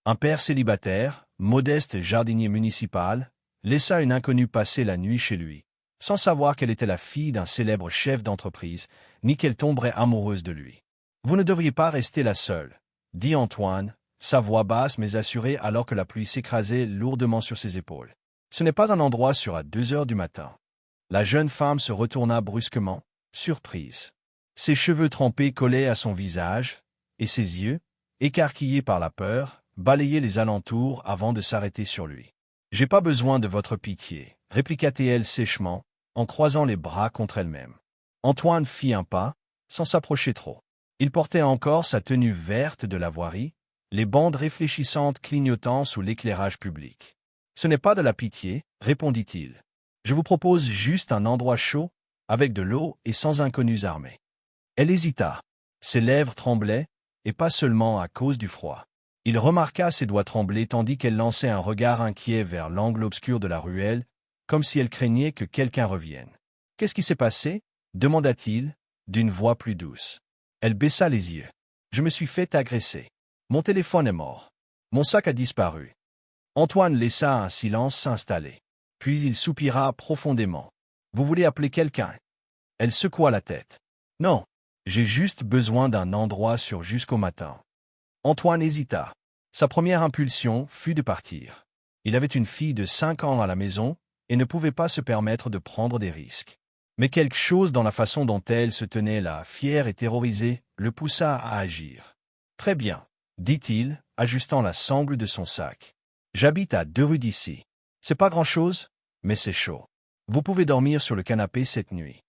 Un père célibataire, modeste jardinier municipal, laissa une inconnue passer la nuit chez lui, sans savoir qu'elle était la fille d'un célèbre chef d'entreprise, ni qu'elle tomberait amoureuse de lui. « Vous ne devriez pas rester là seule, » dit Antoine, sa voix basse mais assurée alors que la pluie s'écrasait lourdement sur ses épaules. « Ce n'est pas un endroit sûr à 2 heures du matin. » La jeune femme se retourna brusquement, surprise. Ses cheveux trempés collaient à son visage, et ses yeux, écarquillés par la peur, balayaient les alentours avant de s'arrêter sur lui. « J'ai pas besoin de votre pitié, » répliqua-t-elle sèchement, en croisant les bras contre elle-même. Antoine fit un pas, sans s'approcher trop. Il portait encore sa tenue verte de la voirie, les bandes réfléchissantes clignotant sous l'éclairage public. « Ce n'est pas de la pitié, » répondit-il. « Je vous propose juste un endroit chaud, avec de l'eau et sans inconnus armés. » Elle hésita. Ses lèvres tremblaient, et pas seulement à cause du froid. Il remarqua ses doigts trembler tandis qu'elle lançait un regard inquiet vers l'angle obscur de la ruelle, comme si elle craignait que quelqu'un revienne. « Qu'est-ce qui s'est passé ?» demanda-t-il, d'une voix plus douce. Elle baissa les yeux. « Je me suis fait agresser. Mon téléphone est mort. Mon sac a disparu. » Antoine laissa un silence s'installer. Puis il soupira profondément. « Vous voulez appeler quelqu'un ?» Elle secoua la tête. « Non, j'ai juste besoin d'un endroit sûr jusqu'au matin. » Antoine hésita. Sa première impulsion fut de partir. Il avait une fille de 5 ans à la maison et ne pouvait pas se permettre de prendre des risques. Mais quelque chose dans la façon dont elle se tenait là, fière et terrorisée, le poussa à agir. « Très bien, » dit-il, ajustant la sangle de son sac. « J'habite à 2 rues d'ici. C'est pas grand-chose, mais c'est chaud. Vous pouvez dormir sur le canapé cette nuit. »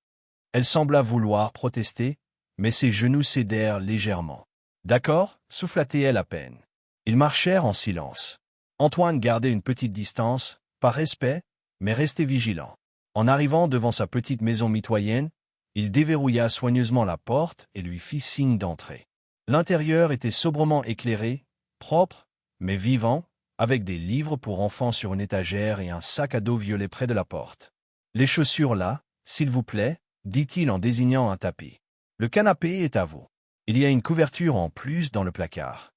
Elle sembla vouloir protester, mais ses genoux cédèrent légèrement. « D'accord, » souffla-t-elle à peine. Ils marchèrent en silence. Antoine gardait une petite distance, par respect, mais restait vigilant. En arrivant devant sa petite maison mitoyenne, il déverrouilla soigneusement la porte et lui fit signe d'entrer. L'intérieur était sobrement éclairé, propre, mais vivant, avec des livres pour enfants sur une étagère et un sac à dos violet près de la porte. « Les chaussures là, s'il vous plaît, » dit-il en désignant un tapis. « Le canapé est à vous. Il y a une couverture en plus dans le placard. »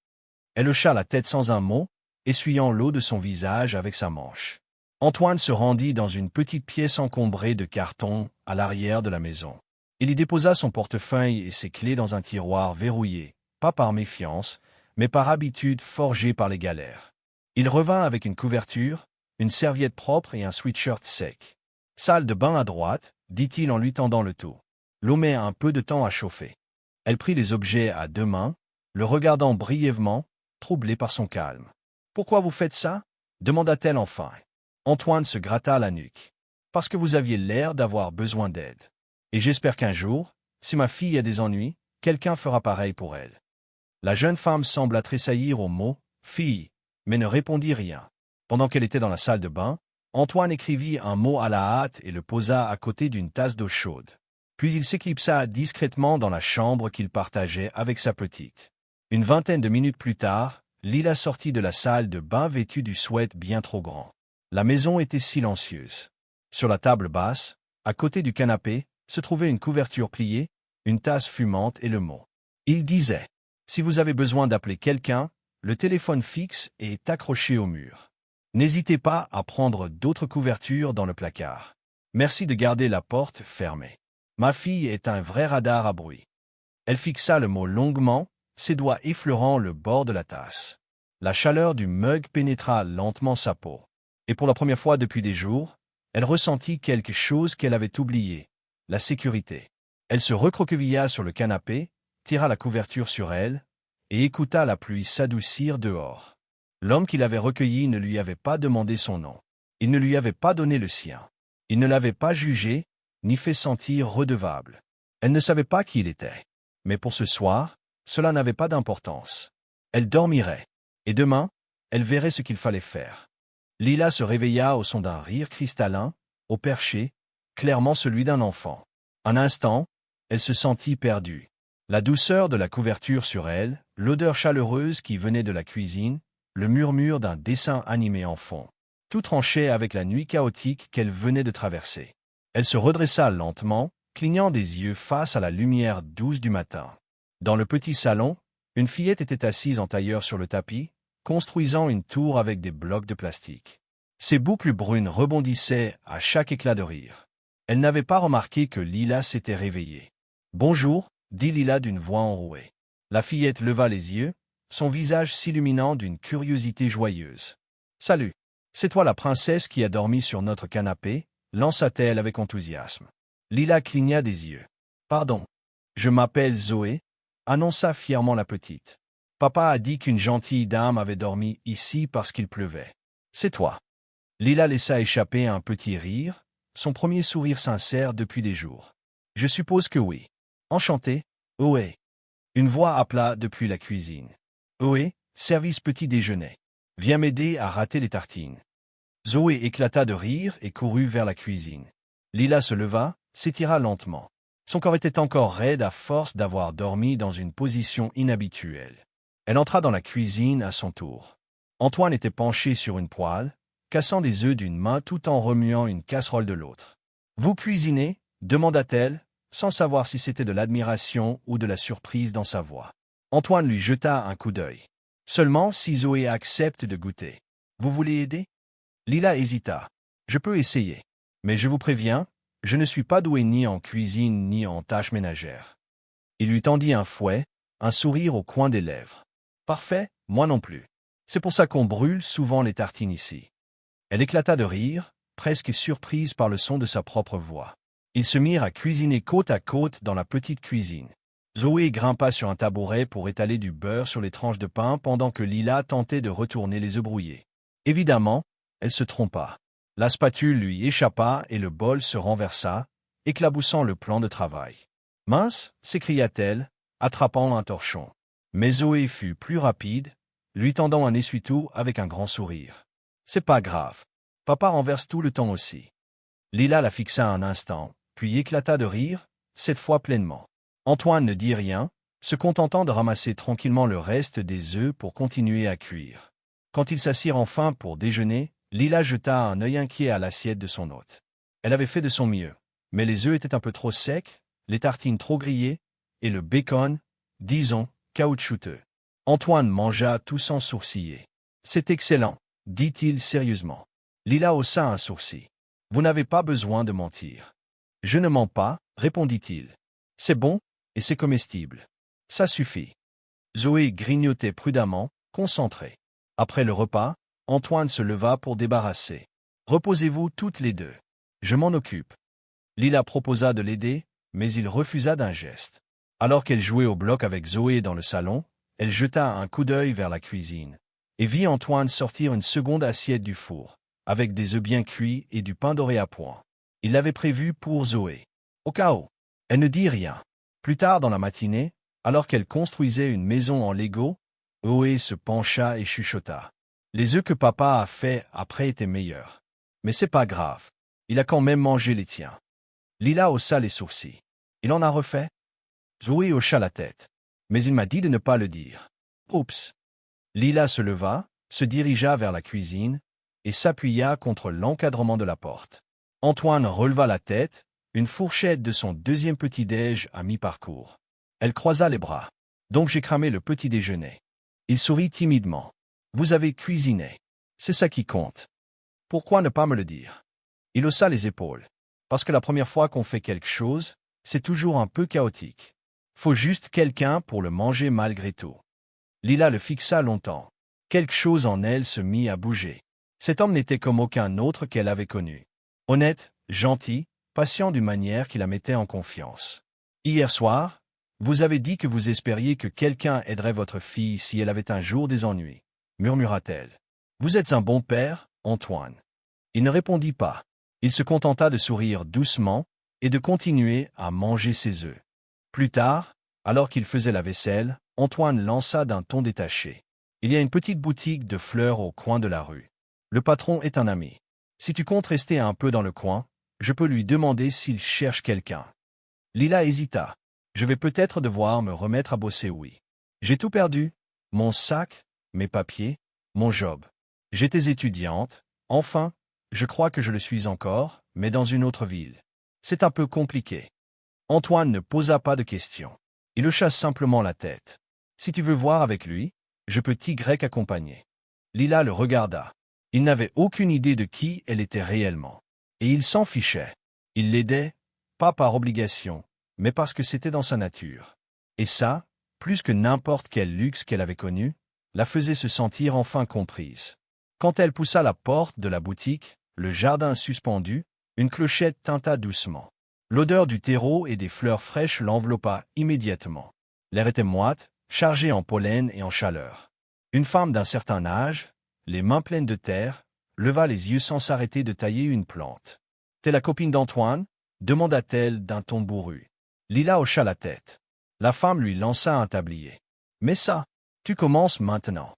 Elle hocha la tête sans un mot, essuyant l'eau de son visage avec sa manche. Antoine se rendit dans une petite pièce encombrée de cartons à l'arrière de la maison. Il y déposa son portefeuille et ses clés dans un tiroir verrouillé, pas par méfiance, mais par habitude forgée par les galères. Il revint avec une couverture, une serviette propre et un sweatshirt sec. « Salle de bain à droite, » dit-il en lui tendant le tout. « L'eau met un peu de temps à chauffer. » Elle prit les objets à 2 mains, le regardant brièvement, troublée par son calme. « Pourquoi vous faites ça ?» demanda-t-elle enfin. Antoine se gratta la nuque. « Parce que vous aviez l'air d'avoir besoin d'aide. Et j'espère qu'un jour, si ma fille a des ennuis, quelqu'un fera pareil pour elle. » La jeune femme sembla tressaillir au mot « fille », mais ne répondit rien. Pendant qu'elle était dans la salle de bain, Antoine écrivit un mot à la hâte et le posa à côté d'une tasse d'eau chaude. Puis il s'éclipsa discrètement dans la chambre qu'il partageait avec sa petite. Une vingtaine de minutes plus tard, Lila sortit de la salle de bain vêtue du sweat bien trop grand. La maison était silencieuse. Sur la table basse, à côté du canapé, se trouvait une couverture pliée, une tasse fumante et le mot. Il disait « Si vous avez besoin d'appeler quelqu'un, le téléphone fixe est accroché au mur. N'hésitez pas à prendre d'autres couvertures dans le placard. Merci de garder la porte fermée. Ma fille est un vrai radar à bruit. » Elle fixa le mot longuement, ses doigts effleurant le bord de la tasse. La chaleur du mug pénétra lentement sa peau. Et pour la première fois depuis des jours, elle ressentit quelque chose qu'elle avait oublié, la sécurité. Elle se recroquevilla sur le canapé, tira la couverture sur elle, et écouta la pluie s'adoucir dehors. L'homme qui l'avait recueillie ne lui avait pas demandé son nom. Il ne lui avait pas donné le sien. Il ne l'avait pas jugé, ni fait sentir redevable. Elle ne savait pas qui il était. Mais pour ce soir, cela n'avait pas d'importance. Elle dormirait. Et demain, elle verrait ce qu'il fallait faire. Lila se réveilla au son d'un rire cristallin, au perché, clairement celui d'un enfant. Un instant, elle se sentit perdue. La douceur de la couverture sur elle, l'odeur chaleureuse qui venait de la cuisine, le murmure d'un dessin animé en fond. Tout tranchait avec la nuit chaotique qu'elle venait de traverser. Elle se redressa lentement, clignant des yeux face à la lumière douce du matin. Dans le petit salon, une fillette était assise en tailleur sur le tapis, construisant une tour avec des blocs de plastique. Ses boucles brunes rebondissaient à chaque éclat de rire. Elle n'avait pas remarqué que Lila s'était réveillée. « Bonjour » dit Lila d'une voix enrouée. La fillette leva les yeux, son visage s'illuminant d'une curiosité joyeuse. « Salut, c'est toi la princesse qui a dormi sur notre canapé » lança-t-elle avec enthousiasme. Lila cligna des yeux. « Pardon, je m'appelle Zoé » annonça fièrement la petite. « Papa a dit qu'une gentille dame avait dormi ici parce qu'il pleuvait. C'est toi. » Lila laissa échapper un petit rire, son premier sourire sincère depuis des jours. « Je suppose que oui. Enchanté, Ohé. » Une voix appela depuis la cuisine. « Ohé, service petit déjeuner. Viens m'aider à râter les tartines. » Zoé éclata de rire et courut vers la cuisine. Lila se leva, s'étira lentement. Son corps était encore raide à force d'avoir dormi dans une position inhabituelle. Elle entra dans la cuisine à son tour. Antoine était penché sur une poêle, cassant des œufs d'une main tout en remuant une casserole de l'autre. « Vous cuisinez » demanda-t-elle, sans savoir si c'était de l'admiration ou de la surprise dans sa voix. Antoine lui jeta un coup d'œil. « Seulement si Zoé accepte de goûter. Vous voulez aider » Lila hésita. « Je peux essayer. Mais je vous préviens, je ne suis pas doué ni en cuisine ni en tâches ménagères. » Il lui tendit un fouet, un sourire au coin des lèvres. « Parfait, moi non plus. C'est pour ça qu'on brûle souvent les tartines ici. » Elle éclata de rire, presque surprise par le son de sa propre voix. Ils se mirent à cuisiner côte à côte dans la petite cuisine. Zoé grimpa sur un tabouret pour étaler du beurre sur les tranches de pain pendant que Lila tentait de retourner les œufs brouillés. Évidemment, elle se trompa. La spatule lui échappa et le bol se renversa, éclaboussant le plan de travail. « Mince » s'écria-t-elle, attrapant un torchon. Mais Zoé fut plus rapide, lui tendant un essuie-tout avec un grand sourire. « C'est pas grave. Papa renverse tout le temps aussi. » Lila la fixa un instant, puis éclata de rire, cette fois pleinement. Antoine ne dit rien, se contentant de ramasser tranquillement le reste des œufs pour continuer à cuire. Quand ils s'assirent enfin pour déjeuner, Lila jeta un œil inquiet à l'assiette de son hôte. Elle avait fait de son mieux, mais les œufs étaient un peu trop secs, les tartines trop grillées, et le bacon, disons, caoutchouteux. Antoine mangea tout sans sourciller. « C'est excellent, » dit-il sérieusement. Lila haussa un sourcil. « Vous n'avez pas besoin de mentir. »« Je ne mens pas, » répondit-il. « C'est bon, et c'est comestible. Ça suffit. » Zoé grignotait prudemment, concentrée. Après le repas, Antoine se leva pour débarrasser. « Reposez-vous toutes les deux. Je m'en occupe. » Lila proposa de l'aider, mais il refusa d'un geste. Alors qu'elle jouait au bloc avec Zoé dans le salon, elle jeta un coup d'œil vers la cuisine et vit Antoine sortir une seconde assiette du four, avec des œufs bien cuits et du pain doré à point. Il l'avait prévu pour Zoé. Au cas où. Elle ne dit rien. Plus tard dans la matinée, alors qu'elle construisait une maison en Lego, Zoé se pencha et chuchota. Les œufs que papa a fait après étaient meilleurs. Mais c'est pas grave. Il a quand même mangé les tiens. Lila haussa les sourcils. Il en a refait? Zoé hocha la tête. Mais il m'a dit de ne pas le dire. Oups. Lila se leva, se dirigea vers la cuisine et s'appuya contre l'encadrement de la porte. Antoine releva la tête, une fourchette de son deuxième petit-déj à mi-parcours. Elle croisa les bras. Donc j'ai cramé le petit déjeuner. Il sourit timidement. Vous avez cuisiné. C'est ça qui compte. Pourquoi ne pas me le dire? Il haussa les épaules. Parce que la première fois qu'on fait quelque chose, c'est toujours un peu chaotique. Faut juste quelqu'un pour le manger malgré tout. Lila le fixa longtemps. Quelque chose en elle se mit à bouger. Cet homme n'était comme aucun autre qu'elle avait connu. Honnête, gentil, patient d'une manière qui la mettait en confiance. Hier soir, vous avez dit que vous espériez que quelqu'un aiderait votre fille si elle avait un jour des ennuis, murmura-t-elle. Vous êtes un bon père, Antoine. Il ne répondit pas. Il se contenta de sourire doucement et de continuer à manger ses œufs. Plus tard, alors qu'il faisait la vaisselle, Antoine lança d'un ton détaché. Il y a une petite boutique de fleurs au coin de la rue. Le patron est un ami. Si tu comptes rester un peu dans le coin, je peux lui demander s'il cherche quelqu'un. Lila hésita. Je vais peut-être devoir me remettre à bosser, oui. J'ai tout perdu. Mon sac, mes papiers, mon job. J'étais étudiante, enfin, je crois que je le suis encore, mais dans une autre ville. C'est un peu compliqué. Antoine ne posa pas de questions. Il hocha simplement la tête. Si tu veux voir avec lui, je peux t'y accompagner. Lila le regarda. Il n'avait aucune idée de qui elle était réellement. Et il s'en fichait. Il l'aidait, pas par obligation, mais parce que c'était dans sa nature. Et ça, plus que n'importe quel luxe qu'elle avait connu, la faisait se sentir enfin comprise. Quand elle poussa la porte de la boutique, le jardin suspendu, une clochette tinta doucement. L'odeur du terreau et des fleurs fraîches l'enveloppa immédiatement. L'air était moite, chargé en pollen et en chaleur. Une femme d'un certain âge, les mains pleines de terre, leva les yeux sans s'arrêter de tailler une plante. « T'es la copine d'Antoine » demanda-t-elle d'un ton bourru. Lila hocha la tête. La femme lui lança un tablier. « Mais ça, tu commences maintenant. »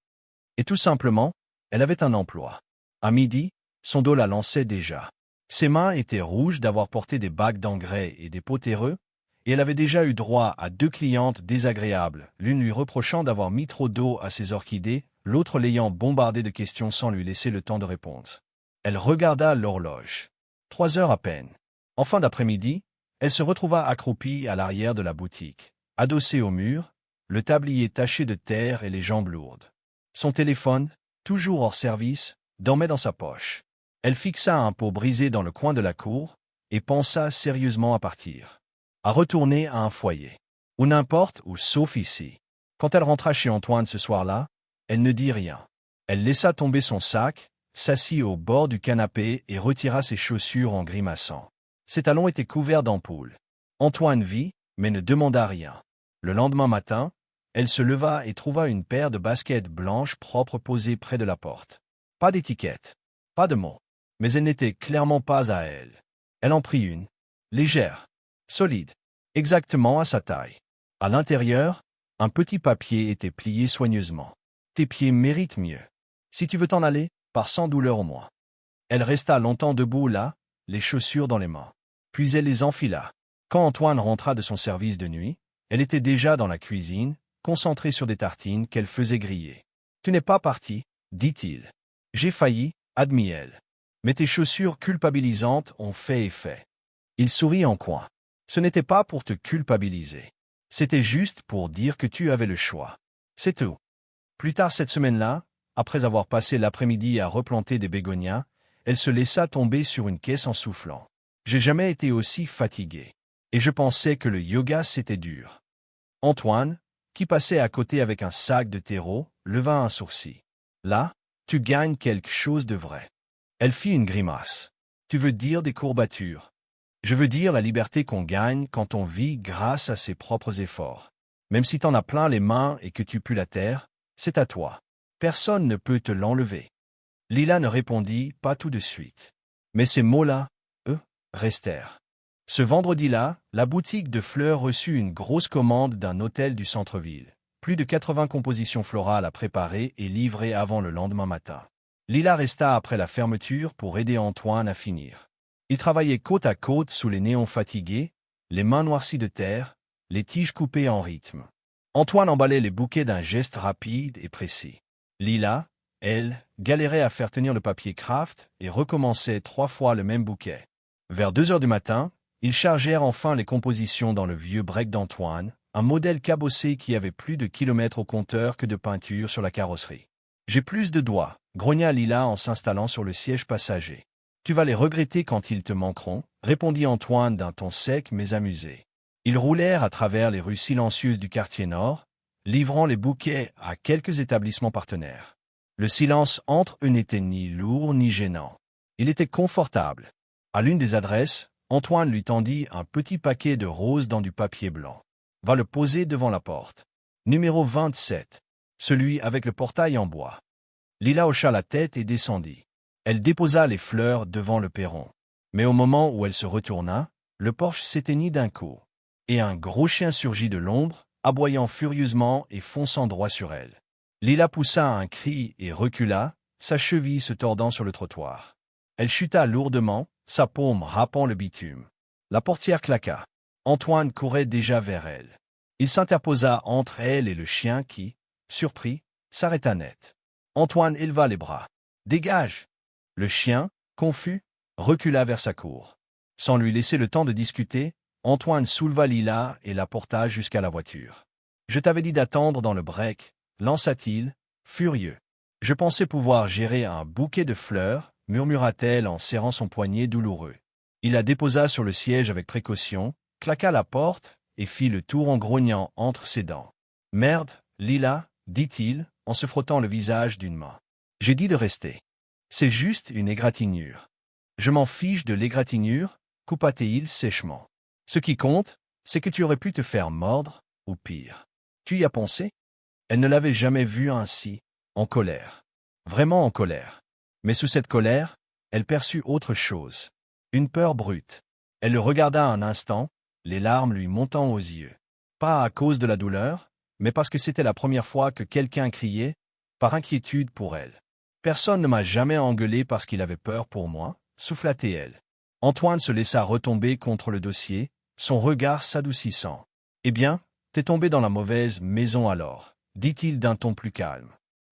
Et tout simplement, elle avait un emploi. À midi, son dos la lançait déjà. Ses mains étaient rouges d'avoir porté des bacs d'engrais et des pots terreux, et elle avait déjà eu droit à 2 clientes désagréables, l'une lui reprochant d'avoir mis trop d'eau à ses orchidées, l'autre l'ayant bombardée de questions sans lui laisser le temps de répondre. Elle regarda l'horloge. 3 heures à peine. En fin d'après-midi, elle se retrouva accroupie à l'arrière de la boutique, adossée au mur, le tablier taché de terre et les jambes lourdes. Son téléphone, toujours hors service, dormait dans sa poche. Elle fixa un pot brisé dans le coin de la cour et pensa sérieusement à partir. À retourner à un foyer. Ou n'importe où sauf ici. Quand elle rentra chez Antoine ce soir-là, elle ne dit rien. Elle laissa tomber son sac, s'assit au bord du canapé et retira ses chaussures en grimaçant. Ses talons étaient couverts d'ampoules. Antoine vit, mais ne demanda rien. Le lendemain matin, elle se leva et trouva une paire de baskets blanches propres posées près de la porte. Pas d'étiquette, pas de mots. Mais elle n'était clairement pas à elle. Elle en prit une. Légère, solide, exactement à sa taille. À l'intérieur, un petit papier était plié soigneusement. Tes pieds méritent mieux. Si tu veux t'en aller, pars sans douleur au moins. Elle resta longtemps debout là, les chaussures dans les mains. Puis elle les enfila. Quand Antoine rentra de son service de nuit, elle était déjà dans la cuisine, concentrée sur des tartines qu'elle faisait griller. « Tu n'es pas parti, dit-il. J'ai failli, admit-elle. Mais tes chaussures culpabilisantes ont fait effet. » Il sourit en coin. Ce n'était pas pour te culpabiliser. C'était juste pour dire que tu avais le choix. C'est tout. Plus tard cette semaine-là, après avoir passé l'après-midi à replanter des bégonias, elle se laissa tomber sur une caisse en soufflant. J'ai jamais été aussi fatiguée. Et je pensais que le yoga c'était dur. Antoine, qui passait à côté avec un sac de terreau, leva un sourcil. Là, tu gagnes quelque chose de vrai. Elle fit une grimace. Tu veux dire des courbatures? Je veux dire la liberté qu'on gagne quand on vit grâce à ses propres efforts. Même si t'en as plein les mains et que tu pues la terre, c'est à toi. Personne ne peut te l'enlever. Lila ne répondit pas tout de suite. Mais ces mots-là, eux, restèrent. Ce vendredi-là, la boutique de fleurs reçut une grosse commande d'un hôtel du centre-ville. Plus de 80 compositions florales à préparer et livrer avant le lendemain matin. Lila resta après la fermeture pour aider Antoine à finir. Il travaillait côte à côte sous les néons fatigués, les mains noircies de terre, les tiges coupées en rythme. Antoine emballait les bouquets d'un geste rapide et précis. Lila, elle, galérait à faire tenir le papier craft et recommençait 3 fois le même bouquet. Vers 2 heures du matin, ils chargèrent enfin les compositions dans le vieux break d'Antoine, un modèle cabossé qui avait plus de kilomètres au compteur que de peinture sur la carrosserie. « J'ai plus de doigts », grogna Lila en s'installant sur le siège passager. « Tu vas les regretter quand ils te manqueront », répondit Antoine d'un ton sec mais amusé. Ils roulèrent à travers les rues silencieuses du quartier nord, livrant les bouquets à quelques établissements partenaires. Le silence entre eux n'était ni lourd ni gênant. Il était confortable. À l'une des adresses, Antoine lui tendit un petit paquet de roses dans du papier blanc. « Va le poser devant la porte. Numéro 27. Celui avec le portail en bois. » Lila hocha la tête et descendit. Elle déposa les fleurs devant le perron. Mais au moment où elle se retourna, le porche s'éteignit d'un coup. Et un gros chien surgit de l'ombre, aboyant furieusement et fonçant droit sur elle. Lila poussa un cri et recula, sa cheville se tordant sur le trottoir. Elle chuta lourdement, sa paume râpant le bitume. La portière claqua. Antoine courait déjà vers elle. Il s'interposa entre elle et le chien qui, surpris, s'arrêta net. Antoine éleva les bras. « Dégage !» Le chien, confus, recula vers sa cour. Sans lui laisser le temps de discuter, Antoine souleva Lila et la porta jusqu'à la voiture. « Je t'avais dit d'attendre dans le break », lança-t-il, furieux. Je pensais pouvoir gérer un bouquet de fleurs, murmura-t-elle en serrant son poignet douloureux. Il la déposa sur le siège avec précaution, claqua la porte et fit le tour en grognant entre ses dents. « Merde, Lila, dit-il, en se frottant le visage d'une main. J'ai dit de rester. C'est juste une égratignure. Je m'en fiche de l'égratignure, coupa-t-il sèchement. Ce qui compte, c'est que tu aurais pu te faire mordre, ou pire. Tu y as pensé? Elle ne l'avait jamais vu ainsi, en colère. Vraiment en colère. Mais sous cette colère, elle perçut autre chose. Une peur brute. Elle le regarda un instant, les larmes lui montant aux yeux. Pas à cause de la douleur, mais parce que c'était la première fois que quelqu'un criait, par inquiétude pour elle. Personne ne m'a jamais engueulé parce qu'il avait peur pour moi, souffla-t-elle. Antoine se laissa retomber contre le dossier, son regard s'adoucissant. Eh bien, t'es tombé dans la mauvaise maison alors, dit-il d'un ton plus calme.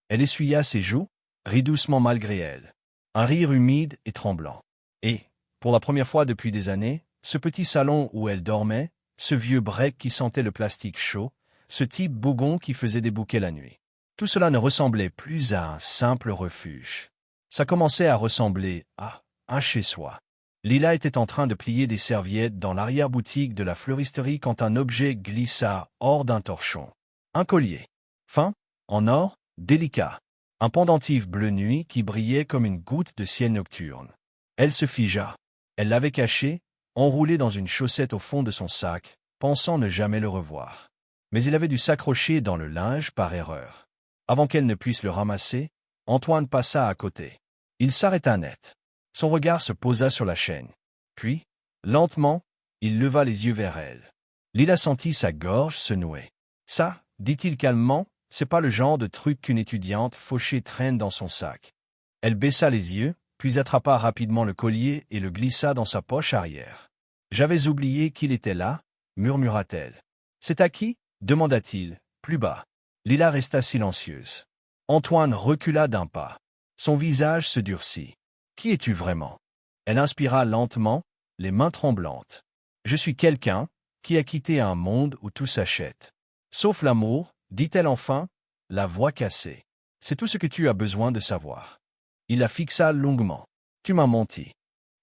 Elle essuya ses joues, rit doucement malgré elle. Un rire humide et tremblant. Et, pour la première fois depuis des années, ce petit salon où elle dormait, ce vieux break qui sentait le plastique chaud, ce type bougon qui faisait des bouquets la nuit. Tout cela ne ressemblait plus à un simple refuge. Ça commençait à ressembler à un chez-soi. Lila était en train de plier des serviettes dans l'arrière-boutique de la fleuristerie quand un objet glissa hors d'un torchon. Un collier. Fin, en or, délicat. Un pendentif bleu nuit qui brillait comme une goutte de ciel nocturne. Elle se figea. Elle l'avait caché, enroulé dans une chaussette au fond de son sac, pensant ne jamais le revoir. Mais il avait dû s'accrocher dans le linge par erreur. Avant qu'elle ne puisse le ramasser, Antoine passa à côté. Il s'arrêta net. Son regard se posa sur la chaîne. Puis, lentement, il leva les yeux vers elle. Lila sentit sa gorge se nouer. Ça, dit-il calmement, c'est pas le genre de truc qu'une étudiante fauchée traîne dans son sac. Elle baissa les yeux, puis attrapa rapidement le collier et le glissa dans sa poche arrière. J'avais oublié qu'il était là, murmura-t-elle. C'est à qui? Demanda-t-il, plus bas. Lila resta silencieuse. Antoine recula d'un pas. Son visage se durcit. Qui es-tu vraiment? Elle inspira lentement, les mains tremblantes. Je suis quelqu'un qui a quitté un monde où tout s'achète. Sauf l'amour, dit-elle enfin, la voix cassée. C'est tout ce que tu as besoin de savoir. Il la fixa longuement. Tu m'as menti.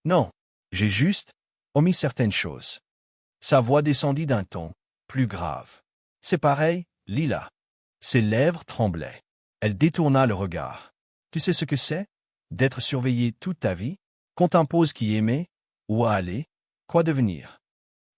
Non, j'ai juste omis certaines choses. Sa voix descendit d'un ton plus grave. C'est pareil, Lila. Ses lèvres tremblaient. Elle détourna le regard. Tu sais ce que c'est? D'être surveillée toute ta vie? Qu'on t'impose qui aimer? Où aller? Quoi devenir?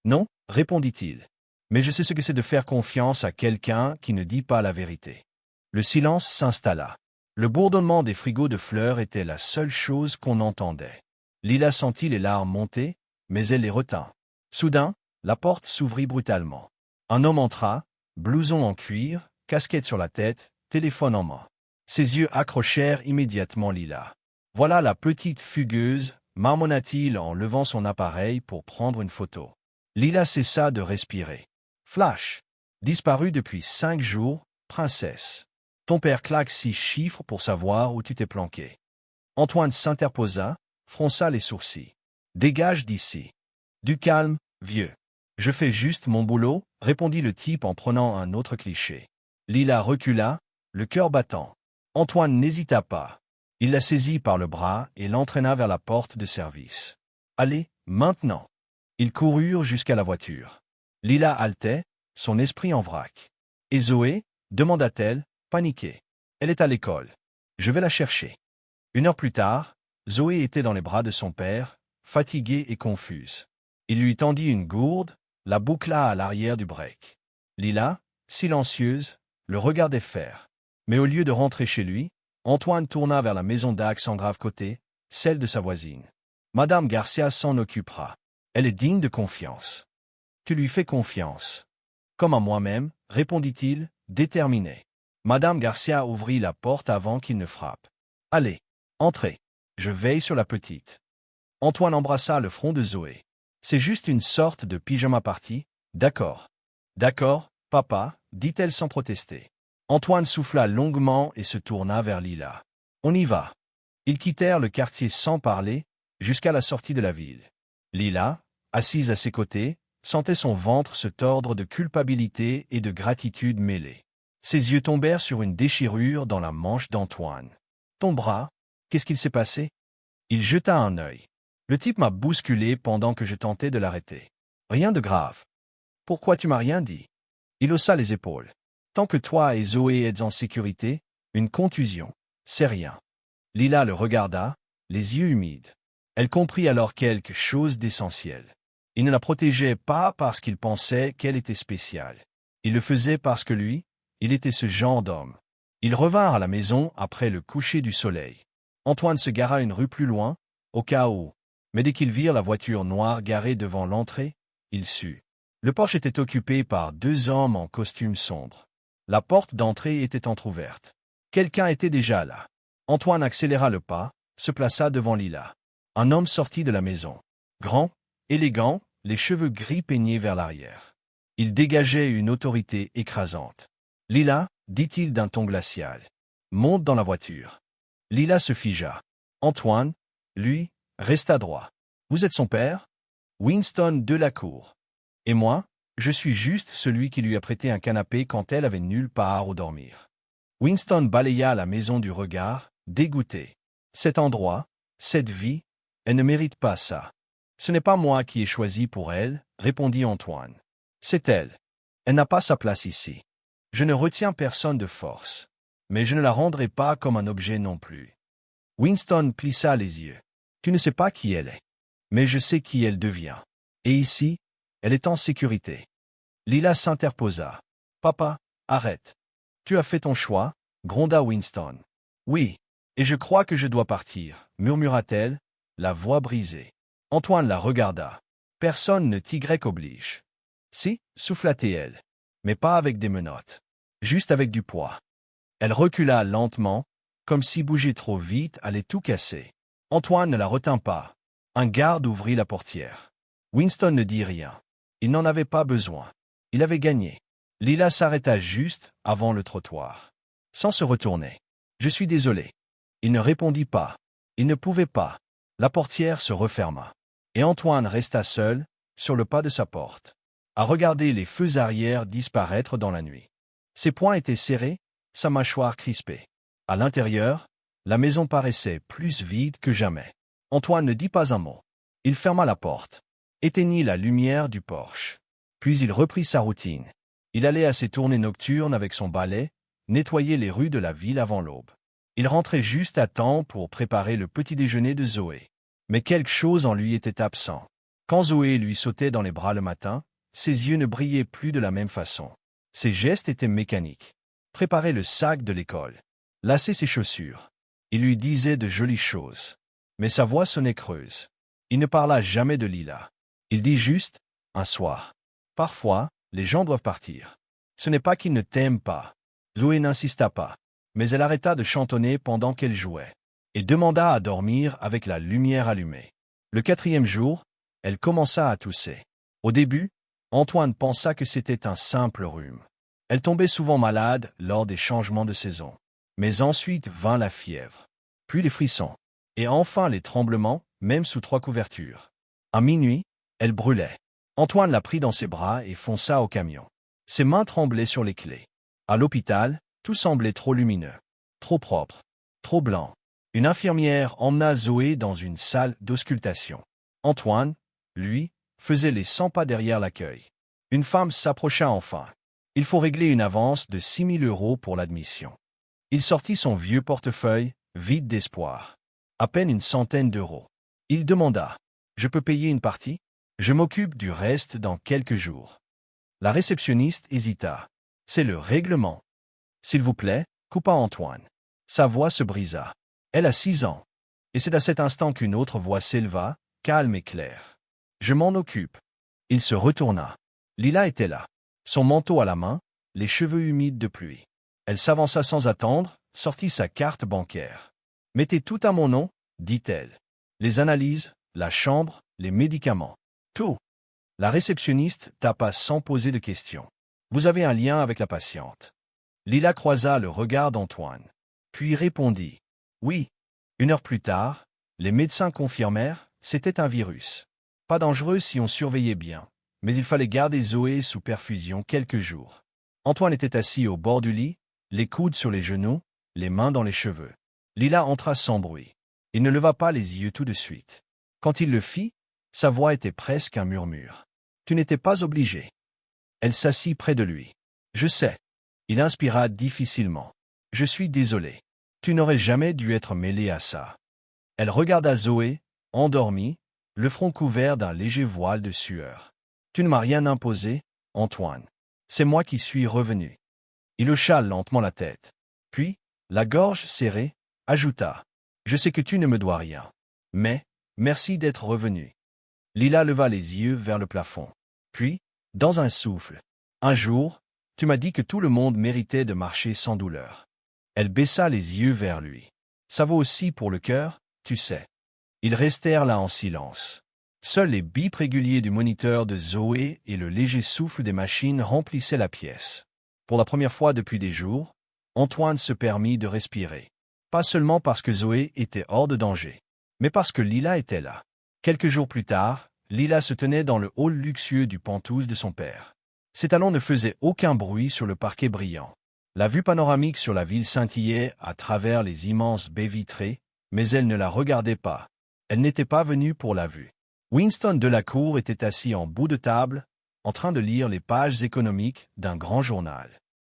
Non, répondit-il. Mais je sais ce que c'est de faire confiance à quelqu'un qui ne dit pas la vérité. Le silence s'installa. Le bourdonnement des frigos de fleurs était la seule chose qu'on entendait. Lila sentit les larmes monter, mais elle les retint. Soudain, la porte s'ouvrit brutalement. Un homme entra, blouson en cuir, casquette sur la tête, téléphone en main. Ses yeux accrochèrent immédiatement Lila. « Voilà la petite fugueuse » marmonna-t-il en levant son appareil pour prendre une photo. Lila cessa de respirer. Flash. Disparu depuis 5 jours, princesse. Ton père claque 6 chiffres pour savoir où tu t'es planqué. Antoine s'interposa, fronça les sourcils. Dégage d'ici. Du calme, vieux. Je fais juste mon boulot, répondit le type en prenant un autre cliché. Lila recula, le cœur battant. Antoine n'hésita pas. Il la saisit par le bras et l'entraîna vers la porte de service. Allez, maintenant. Ils coururent jusqu'à la voiture. Lila haletait, son esprit en vrac. Et Zoé? Demanda-t-elle, paniquée. Elle est à l'école. Je vais la chercher. 1 heure plus tard, Zoé était dans les bras de son père, fatiguée et confuse. Il lui tendit une gourde, la boucla à l'arrière du break. Lila, silencieuse, le regardait faire. Mais au lieu de rentrer chez lui, Antoine tourna vers la maison d'Axe en grave côté, celle de sa voisine. Madame Garcia s'en occupera. Elle est digne de confiance. Tu lui fais confiance. Comme à moi-même, répondit-il, déterminé. Madame Garcia ouvrit la porte avant qu'il ne frappe. Allez, entrez. Je veille sur la petite. Antoine embrassa le front de Zoé. C'est juste une sorte de pyjama party, d'accord. D'accord, papa, dit-elle sans protester. Antoine souffla longuement et se tourna vers Lila. On y va. Ils quittèrent le quartier sans parler, jusqu'à la sortie de la ville. Lila, assise à ses côtés, sentait son ventre se tordre de culpabilité et de gratitude mêlée. Ses yeux tombèrent sur une déchirure dans la manche d'Antoine. Ton bras, qu'est-ce qu'il s'est passé? Il jeta un œil. Le type m'a bousculé pendant que je tentais de l'arrêter. Rien de grave. Pourquoi tu m'as rien dit? Il haussa les épaules. Tant que toi et Zoé êtes en sécurité, une contusion, c'est rien. Lila le regarda, les yeux humides. Elle comprit alors quelque chose d'essentiel. Il ne la protégeait pas parce qu'il pensait qu'elle était spéciale. Il le faisait parce que lui, il était ce genre d'homme. Ils revinrent à la maison après le coucher du soleil. Antoine se gara une rue plus loin, au cas où. Mais dès qu'ils virent la voiture noire garée devant l'entrée, il sut. Le porche était occupé par 2 hommes en costume sombre. La porte d'entrée était entr'ouverte. Quelqu'un était déjà là. Antoine accéléra le pas, se plaça devant Lila. Un homme sortit de la maison. Grand, élégant, les cheveux gris peignés vers l'arrière. Il dégageait une autorité écrasante. « Lila, dit-il d'un ton glacial. Monte dans la voiture. » Lila se figea. Antoine, lui, resta droit. « Vous êtes son père? » Winston Delacour. « Et moi, je suis juste celui qui lui a prêté un canapé quand elle avait nulle part où dormir. » Winston balaya la maison du regard, dégoûté. « Cet endroit, cette vie, elle ne mérite pas ça. »« Ce n'est pas moi qui ai choisi pour elle, » répondit Antoine. « C'est elle. Elle n'a pas sa place ici. Je ne retiens personne de force. Mais je ne la rendrai pas comme un objet non plus. » Winston plissa les yeux. « Tu ne sais pas qui elle est. Mais je sais qui elle devient. Et ici, elle est en sécurité. » Lila s'interposa. « Papa, arrête. Tu as fait ton choix, » gronda Winston. « Oui, et je crois que je dois partir, » murmura-t-elle, la voix brisée. Antoine la regarda. « Personne ne t'y oblige. »« Si, » souffla-t-elle, « mais pas avec des menottes. Juste avec du poids. » Elle recula lentement, comme si bouger trop vite allait tout casser. Antoine ne la retint pas. Un garde ouvrit la portière. Winston ne dit rien. Il n'en avait pas besoin. Il avait gagné. Lila s'arrêta juste avant le trottoir. Sans se retourner. « Je suis désolé. » Il ne répondit pas. Il ne pouvait pas. La portière se referma. Et Antoine resta seul, sur le pas de sa porte, à regarder les feux arrière disparaître dans la nuit. Ses poings étaient serrés, sa mâchoire crispée. À l'intérieur, la maison paraissait plus vide que jamais. Antoine ne dit pas un mot. Il ferma la porte, éteignit la lumière du porche. Puis il reprit sa routine. Il allait à ses tournées nocturnes avec son balai, nettoyer les rues de la ville avant l'aube. Il rentrait juste à temps pour préparer le petit déjeuner de Zoé. Mais quelque chose en lui était absent. Quand Zoé lui sautait dans les bras le matin, ses yeux ne brillaient plus de la même façon. Ses gestes étaient mécaniques. Préparer le sac de l'école. Lasser ses chaussures. Il lui disait de jolies choses. Mais sa voix sonnait creuse. Il ne parla jamais de Lila. Il dit juste, un soir. Parfois, les gens doivent partir. Ce n'est pas qu'ils ne t'aiment pas. Zoé n'insista pas. Mais elle arrêta de chantonner pendant qu'elle jouait. Et demanda à dormir avec la lumière allumée. Le 4e jour, elle commença à tousser. Au début, Antoine pensa que c'était un simple rhume. Elle tombait souvent malade lors des changements de saison. Mais ensuite vint la fièvre. Puis les frissons. Et enfin les tremblements, même sous 3 couvertures. À minuit, elle brûlait. Antoine la prit dans ses bras et fonça au camion. Ses mains tremblaient sur les clés. À l'hôpital, tout semblait trop lumineux, trop propre, trop blanc. Une infirmière emmena Zoé dans une salle d'auscultation. Antoine, lui, faisait les 100 pas derrière l'accueil. Une femme s'approcha enfin. Il faut régler une avance de 6 000 € pour l'admission. Il sortit son vieux portefeuille, vide d'espoir. À peine une centaine d'euros. Il demanda. « Je peux payer une partie? Je m'occupe du reste dans quelques jours. » La réceptionniste hésita. « C'est le règlement. »« S'il vous plaît, » coupa Antoine. Sa voix se brisa. Elle a 6 ans. Et c'est à cet instant qu'une autre voix s'éleva, calme et claire. « Je m'en occupe. » Il se retourna. Lila était là. Son manteau à la main, les cheveux humides de pluie. Elle s'avança sans attendre, sortit sa carte bancaire. « Mettez tout à mon nom, » dit-elle. « Les analyses, la chambre, les médicaments. Tout. » La réceptionniste tapa sans poser de questions. « Vous avez un lien avec la patiente. » Lila croisa le regard d'Antoine. Puis répondit. « Oui. » 1 heure plus tard, les médecins confirmèrent, c'était un virus. Pas dangereux si on surveillait bien, mais il fallait garder Zoé sous perfusion quelques jours. Antoine était assis au bord du lit, les coudes sur les genoux, les mains dans les cheveux. Lila entra sans bruit. Il ne leva pas les yeux tout de suite. Quand il le fit, sa voix était presque un murmure. « Tu n'étais pas obligé. » Elle s'assit près de lui. « Je sais. » Il inspira difficilement. « Je suis désolé. Tu n'aurais jamais dû être mêlé à ça. » Elle regarda Zoé, endormie, le front couvert d'un léger voile de sueur. « Tu ne m'as rien imposé, Antoine. C'est moi qui suis revenu. » Il hocha lentement la tête. Puis, la gorge serrée, ajouta. « Je sais que tu ne me dois rien. Mais, merci d'être revenu. » Lila leva les yeux vers le plafond. Puis, dans un souffle, « Un jour, tu m'as dit que tout le monde méritait de marcher sans douleur. » Elle baissa les yeux vers lui. « Ça vaut aussi pour le cœur, tu sais. » Ils restèrent là en silence. Seuls les bips réguliers du moniteur de Zoé et le léger souffle des machines remplissaient la pièce. Pour la première fois depuis des jours, Antoine se permit de respirer. Pas seulement parce que Zoé était hors de danger, mais parce que Lila était là. Quelques jours plus tard, Lila se tenait dans le hall luxueux du Penthouse de son père. Ses talons ne faisaient aucun bruit sur le parquet brillant. La vue panoramique sur la ville scintillait à travers les immenses baies vitrées, mais elle ne la regardait pas. Elle n'était pas venue pour la vue. Winston Delacour était assis en bout de table, en train de lire les pages économiques d'un grand journal.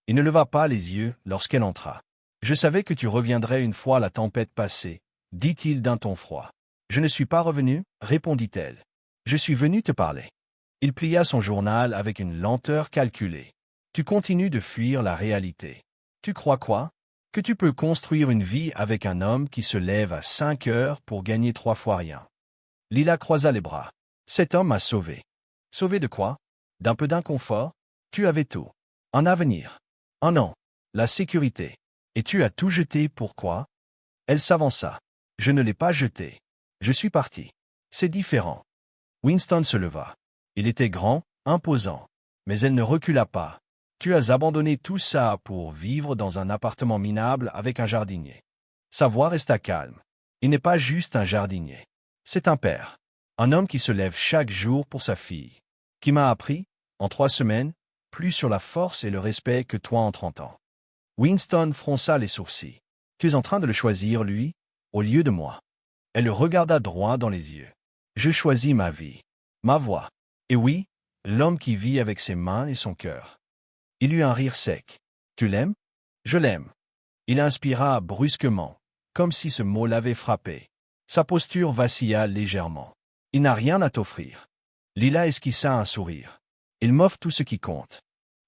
Il ne leva pas les yeux lorsqu'elle entra. « Je savais que tu reviendrais une fois la tempête passée, » dit-il d'un ton froid. « Je ne suis pas revenu, répondit-elle. Je suis venu te parler. » Il plia son journal avec une lenteur calculée. « Tu continues de fuir la réalité. Tu crois quoi? Que tu peux construire une vie avec un homme qui se lève à 5 heures pour gagner 3 fois rien. » Lila croisa les bras. « Cet homme m'a sauvé. » « Sauvé de quoi? D'un peu d'inconfort? Tu avais tout. Un avenir. Un nom. La sécurité. Et tu as tout jeté, pourquoi? » Elle s'avança. « Je ne l'ai pas jeté. Je suis parti. C'est différent. » Winston se leva. Il était grand, imposant. Mais elle ne recula pas. « Tu as abandonné tout ça pour vivre dans un appartement minable avec un jardinier. » Sa voix resta calme. « Il n'est pas juste un jardinier. C'est un père. Un homme qui se lève chaque jour pour sa fille. Qui m'a appris, en 3 semaines, plus sur la force et le respect que toi en 30 ans. » Winston fronça les sourcils. « Tu es en train de le choisir, lui, au lieu de moi. » Elle le regarda droit dans les yeux. « Je choisis ma vie. Ma voix. Et oui, l'homme qui vit avec ses mains et son cœur. » Il eut un rire sec. « Tu l'aimes? » »« Je l'aime. » Il inspira brusquement, comme si ce mot l'avait frappé. Sa posture vacilla légèrement. « Il n'a rien à t'offrir. » Lila esquissa un sourire. « Il m'offre tout ce qui compte. »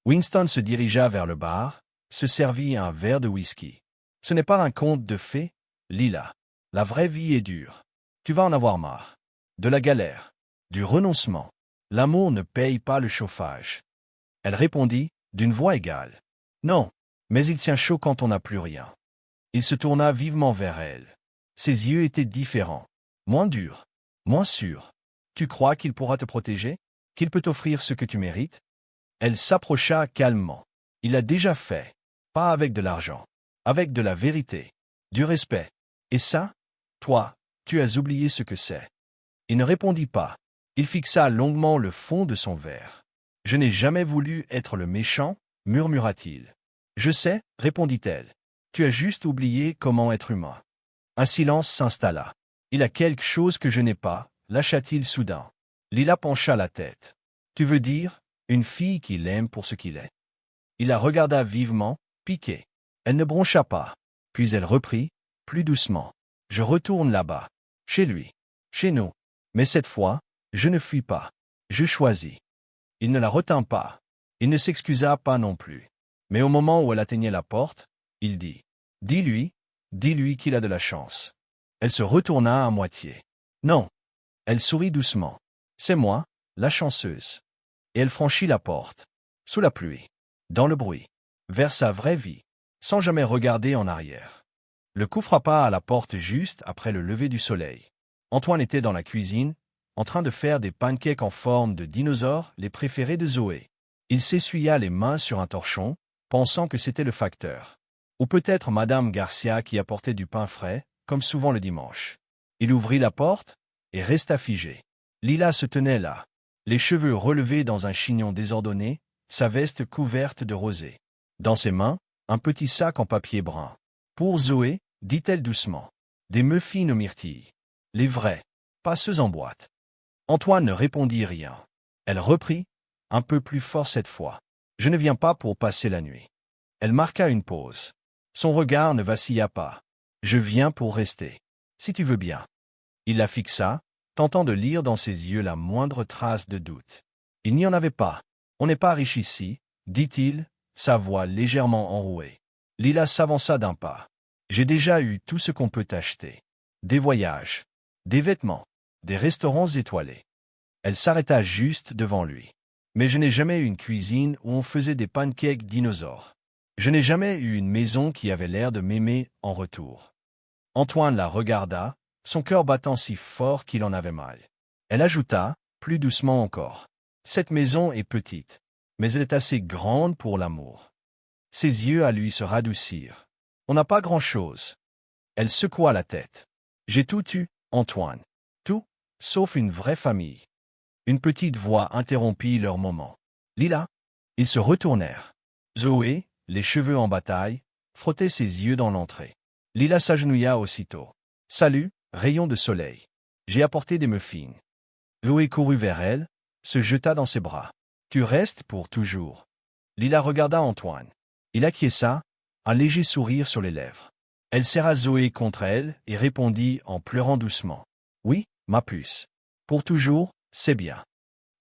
Winston se dirigea vers le bar, se servit un verre de whisky. « Ce n'est pas un conte de fées, Lila. La vraie vie est dure. Tu vas en avoir marre. De la galère. Du renoncement. L'amour ne paye pas le chauffage. » Elle répondit, d'une voix égale. « Non, mais il tient chaud quand on n'a plus rien. » Il se tourna vivement vers elle. Ses yeux étaient différents. Moins durs. Moins sûrs. « Tu crois qu'il pourra te protéger? Qu'il peut t'offrir ce que tu mérites? » Elle s'approcha calmement. « Il l'a déjà fait. Pas avec de l'argent. Avec de la vérité. Du respect. Et ça? Toi, tu as oublié ce que c'est. » Il ne répondit pas. Il fixa longuement le fond de son verre. « Je n'ai jamais voulu être le méchant, » murmura-t-il. « Je sais, » répondit-elle. « Tu as juste oublié comment être humain. » Un silence s'installa. « Il a quelque chose que je n'ai pas, » lâcha-t-il soudain. Lila pencha la tête. « Tu veux dire, une fille qui l'aime pour ce qu'il est? » Il la regarda vivement, piquée. Elle ne broncha pas. Puis elle reprit, plus doucement. « Je retourne là-bas. Chez lui. Chez nous. Mais cette fois, je ne fuis pas. Je choisis. » Il ne la retint pas. Il ne s'excusa pas non plus. Mais au moment où elle atteignait la porte, il dit « dis-lui qu'il a de la chance. » Elle se retourna à moitié. « Non. » Elle sourit doucement. « C'est moi, la chanceuse. » Et elle franchit la porte. Sous la pluie. Dans le bruit. Vers sa vraie vie. Sans jamais regarder en arrière. Le coup frappa à la porte juste après le lever du soleil. Antoine était dans la cuisine, en train de faire des pancakes en forme de dinosaure, les préférés de Zoé. Il s'essuya les mains sur un torchon, pensant que c'était le facteur. Ou peut-être Madame Garcia qui apportait du pain frais, comme souvent le dimanche. Il ouvrit la porte et resta figé. Lila se tenait là, les cheveux relevés dans un chignon désordonné, sa veste couverte de rosée. Dans ses mains, un petit sac en papier brun. « Pour Zoé » dit-elle doucement. Des muffins aux myrtilles. Les vrais, pas ceux en boîte. Antoine ne répondit rien. Elle reprit, un peu plus fort cette fois. Je ne viens pas pour passer la nuit. Elle marqua une pause. Son regard ne vacilla pas. Je viens pour rester. Si tu veux bien. Il la fixa, tentant de lire dans ses yeux la moindre trace de doute. Il n'y en avait pas. On n'est pas riche ici, dit-il, sa voix légèrement enrouée. Lila s'avança d'un pas. J'ai déjà eu tout ce qu'on peut acheter. Des voyages, des vêtements, des restaurants étoilés. Elle s'arrêta juste devant lui. Mais je n'ai jamais eu une cuisine où on faisait des pancakes dinosaures. Je n'ai jamais eu une maison qui avait l'air de m'aimer en retour. Antoine la regarda, son cœur battant si fort qu'il en avait mal. Elle ajouta, plus doucement encore. Cette maison est petite, mais elle est assez grande pour l'amour. Ses yeux à lui se radoucirent. On n'a pas grand-chose. Elle secoua la tête. J'ai tout eu, Antoine. Tout, sauf une vraie famille. Une petite voix interrompit leur moment. Lila. Ils se retournèrent. Zoé, les cheveux en bataille, frottait ses yeux dans l'entrée. Lila s'agenouilla aussitôt. Salut, rayon de soleil. J'ai apporté des muffins. Zoé courut vers elle, se jeta dans ses bras. Tu restes pour toujours. Lila regarda Antoine. Il acquiesça, un léger sourire sur les lèvres. Elle serra Zoé contre elle et répondit en pleurant doucement. Oui, ma puce. Pour toujours, c'est bien.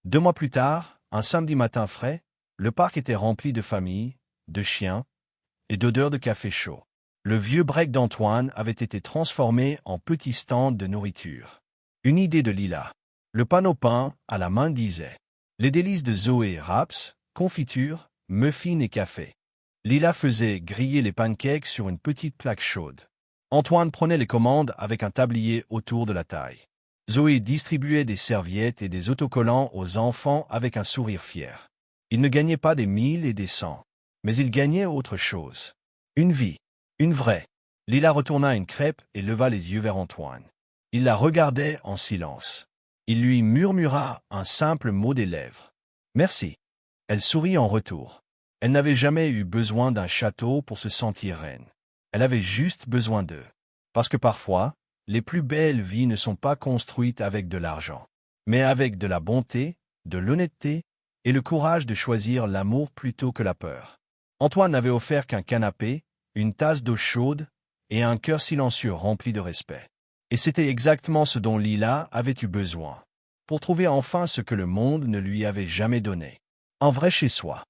2 mois plus tard, un samedi matin frais, le parc était rempli de familles, de chiens et d'odeurs de café chaud. Le vieux break d'Antoine avait été transformé en petit stand de nourriture. Une idée de Lila. Le panneau peint à la main disait « Les délices de Zoé, wraps, confiture, muffins et café ». Lila faisait griller les pancakes sur une petite plaque chaude. Antoine prenait les commandes avec un tablier autour de la taille. Zoé distribuait des serviettes et des autocollants aux enfants avec un sourire fier. Il ne gagnait pas des 1000 et des 100, mais il gagnait autre chose. Une vie. Une vraie. Lila retourna une crêpe et leva les yeux vers Antoine. Il la regardait en silence. Il lui murmura un simple mot des lèvres. « Merci ». Elle sourit en retour. Elle n'avait jamais eu besoin d'un château pour se sentir reine. Elle avait juste besoin d'eux. Parce que parfois, les plus belles vies ne sont pas construites avec de l'argent, mais avec de la bonté, de l'honnêteté et le courage de choisir l'amour plutôt que la peur. Antoine n'avait offert qu'un canapé, une tasse d'eau chaude et un cœur silencieux rempli de respect. Et c'était exactement ce dont Lila avait eu besoin, pour trouver enfin ce que le monde ne lui avait jamais donné. Un vrai chez-soi.